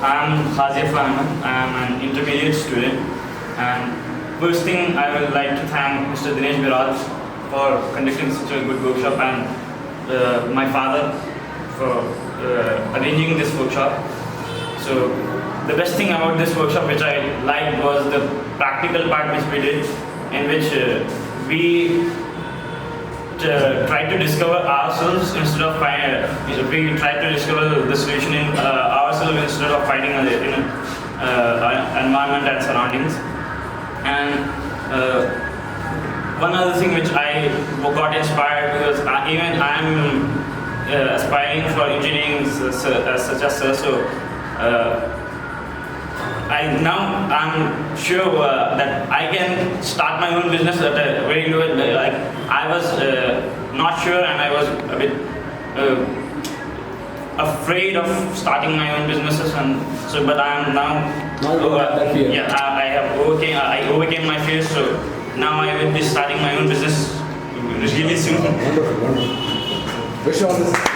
I'm Affan Ahmad. I'm an intermediate student, and first thing I would like to thank Mr. Dinesh Baral for conducting such a good workshop, and my father for arranging this workshop. So the best thing about this workshop which I liked was the practical part which we did, in which we tried to discover ourselves instead of we tried to discover the solution in ourselves instead of finding in environment and surroundings. And one other thing which I got inspired, because even I'm aspiring for engineering such as sir, so I'm sure that I can start my own business at a very low. Like I was not sure, and I was a bit afraid of starting my own businesses, and so. But I am now. I overcame my fears. So now I will be starting my own business really soon. Wonderful, wonderful. Wish you all this.